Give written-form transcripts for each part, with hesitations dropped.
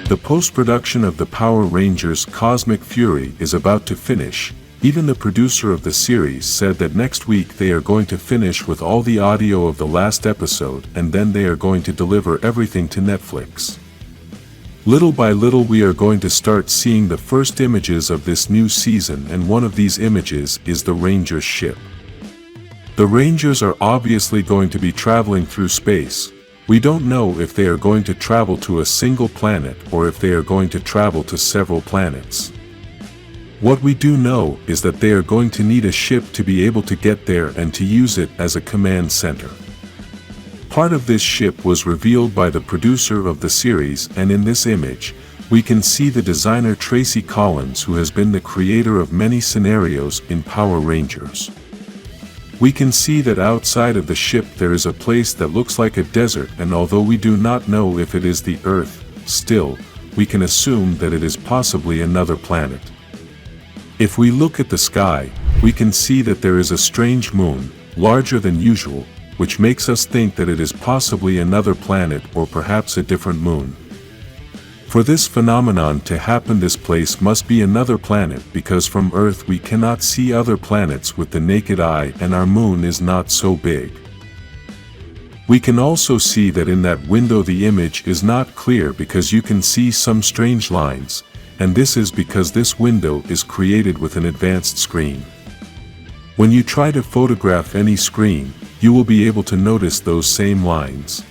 The post-production of the Power Rangers Cosmic Fury is about to finish. Even the producer of the series said that next week they are going to finish with all the audio of the last episode, and then they are going to deliver everything to Netflix. Little by little we are going to start seeing the first images of this new season, and one of these images is the Rangers ship. The Rangers are obviously going to be traveling through space. We don't know if they are going to travel to a single planet or if they are going to travel to several planets. What we do know is that they are going to need a ship to be able to get there and to use it as a command center. Part of this ship was revealed by the producer of the series, and in this image, we can see the designer Tracy Collins, who has been the creator of many scenarios in Power Rangers. We can see that outside of the ship there is a place that looks like a desert, and although we do not know if it is the Earth, still, we can assume that it is possibly another planet. If we look at the sky, we can see that there is a strange moon, larger than usual, which makes us think that it is possibly another planet or perhaps a different moon. For this phenomenon to happen, this place must be another planet, because from Earth we cannot see other planets with the naked eye, and our moon is not so big. We can also see that in that window the image is not clear because you can see some strange lines, and this is because this window is created with an advanced screen. When you try to photograph any screen, you will be able to notice those same lines.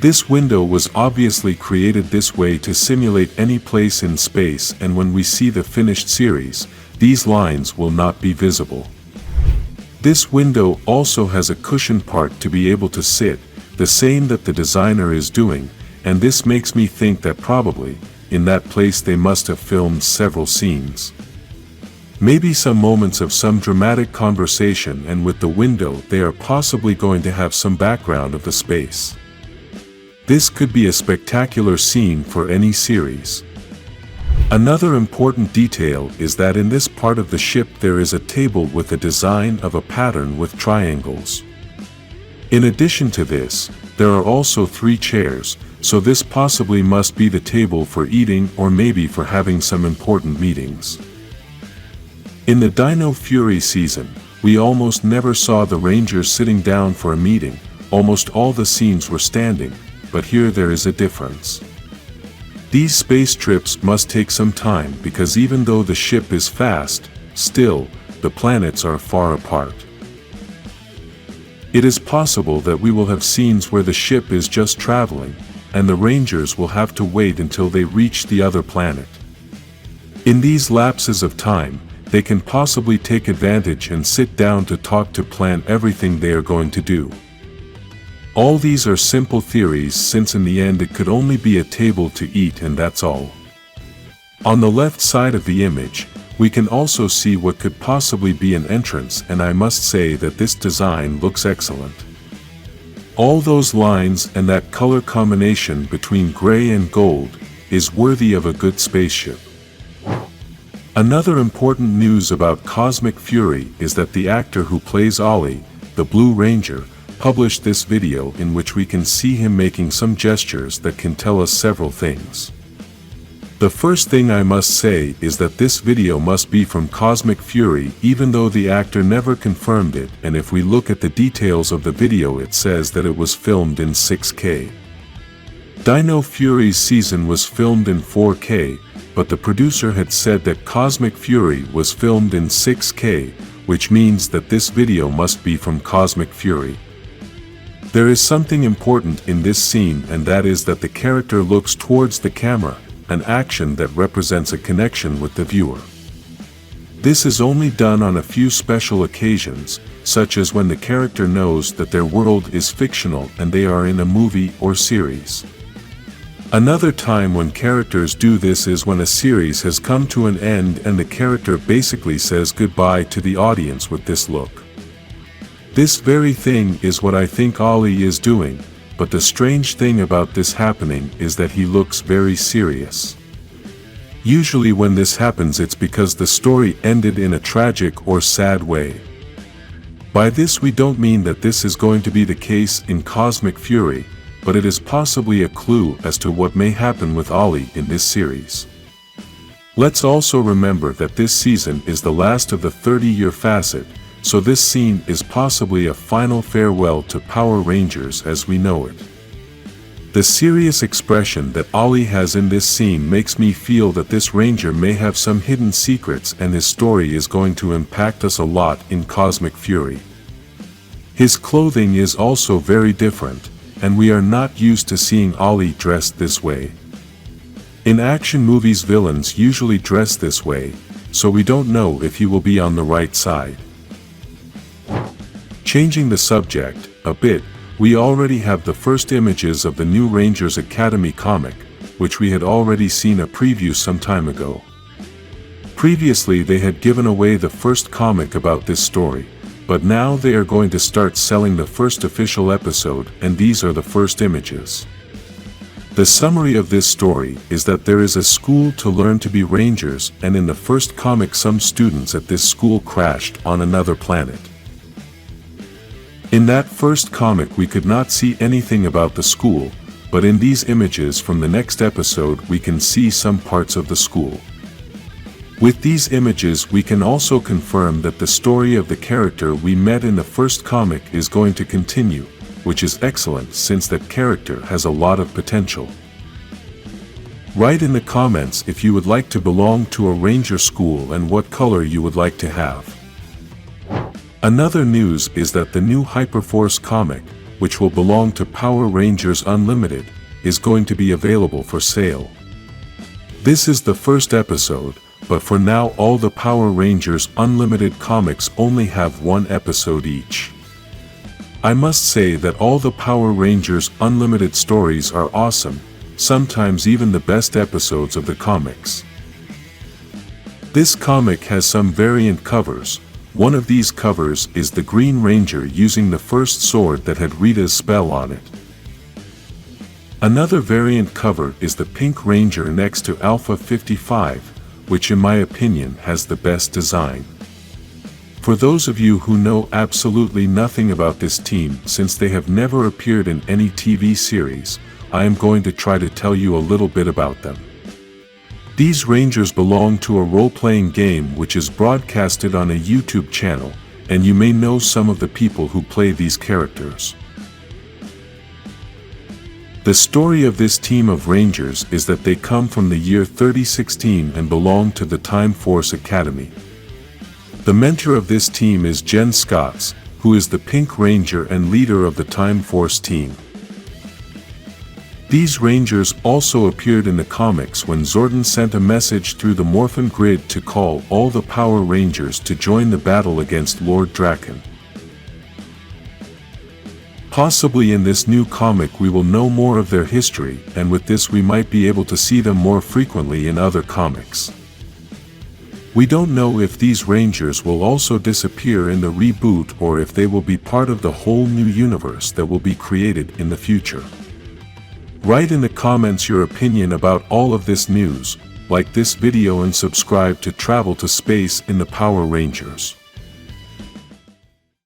This window was obviously created this way to simulate any place in space, and when we see the finished series, these lines will not be visible. This window also has a cushion part to be able to sit, the same that the designer is doing, and this makes me think that probably, in that place they must have filmed several scenes. Maybe some moments of some dramatic conversation, and with the window they are possibly going to have some background of the space. This could be a spectacular scene for any series. Another important detail is that in this part of the ship there is a table with a design of a pattern with triangles. In addition to this, there are also 3 chairs, so this possibly must be the table for eating or maybe for having some important meetings. In the Dino Fury season, we almost never saw the Rangers sitting down for a meeting, almost all the scenes were standing. But here there is a difference. These space trips must take some time because even though the ship is fast, still, the planets are far apart. It is possible that we will have scenes where the ship is just traveling, and the Rangers will have to wait until they reach the other planet. In these lapses of time, they can possibly take advantage and sit down to talk to plan everything they are going to do. All these are simple theories, since in the end it could only be a table to eat and that's all. On the left side of the image, we can also see what could possibly be an entrance, and I must say that this design looks excellent. All those lines and that color combination between gray and gold is worthy of a good spaceship. Another important news about Cosmic Fury is that the actor who plays Ollie, the Blue Ranger, published this video in which we can see him making some gestures that can tell us several things. The first thing I must say is that this video must be from Cosmic Fury, even though the actor never confirmed it, and if we look at the details of the video it says that it was filmed in 6K. Dino Fury's season was filmed in 4K, but the producer had said that Cosmic Fury was filmed in 6K, which means that this video must be from Cosmic Fury. There is something important in this scene, and that is that the character looks towards the camera, an action that represents a connection with the viewer. This is only done on a few special occasions, such as when the character knows that their world is fictional and they are in a movie or series. Another time when characters do this is when a series has come to an end and the character basically says goodbye to the audience with this look. This very thing is what I think Ollie is doing, but the strange thing about this happening is that he looks very serious. Usually when this happens it's because the story ended in a tragic or sad way. By this we don't mean that this is going to be the case in Cosmic Fury, but it is possibly a clue as to what may happen with Ollie in this series. Let's also remember that this season is the last of the 30-year facet, so this scene is possibly a final farewell to Power Rangers as we know it. The serious expression that Ollie has in this scene makes me feel that this Ranger may have some hidden secrets and his story is going to impact us a lot in Cosmic Fury. His clothing is also very different, and we are not used to seeing Ollie dressed this way. In action movies, villains usually dress this way, so we don't know if he will be on the right side. Changing the subject a bit, we already have the first images of the new Rangers Academy comic, which we had already seen a preview some time ago. Previously they had given away the first comic about this story, but now they are going to start selling the first official episode, and these are the first images. The summary of this story is that there is a school to learn to be Rangers, and in the first comic some students at this school crashed on another planet. In that first comic we could not see anything about the school, but in these images from the next episode we can see some parts of the school. With these images we can also confirm that the story of the character we met in the first comic is going to continue, which is excellent since that character has a lot of potential. Write in the comments if you would like to belong to a Ranger school and what color you would like to have. Another news is that the new Hyperforce comic, which will belong to Power Rangers Unlimited, is going to be available for sale. This is the first episode, but for now all the Power Rangers Unlimited comics only have one episode each. I must say that all the Power Rangers Unlimited stories are awesome, sometimes even the best episodes of the comics. This comic has some variant covers. One of these covers is the Green Ranger using the first sword that had Rita's spell on it. Another variant cover is the Pink Ranger next to Alpha 55, which in my opinion has the best design. For those of you who know absolutely nothing about this team since they have never appeared in any TV series, I am going to try to tell you a little bit about them. These Rangers belong to a role-playing game which is broadcasted on a YouTube channel, and you may know some of the people who play these characters. The story of this team of Rangers is that they come from the year 3016 and belong to the Time Force Academy. The mentor of this team is Jen Scotts, who is the Pink Ranger and leader of the Time Force team. These Rangers also appeared in the comics when Zordon sent a message through the Morphin grid to call all the Power Rangers to join the battle against Lord Draken. Possibly in this new comic we will know more of their history, and with this we might be able to see them more frequently in other comics. We don't know if these Rangers will also disappear in the reboot or if they will be part of the whole new universe that will be created in the future. Write in the comments your opinion about all of this news, like this video and subscribe to Travel to Space in the Power Rangers.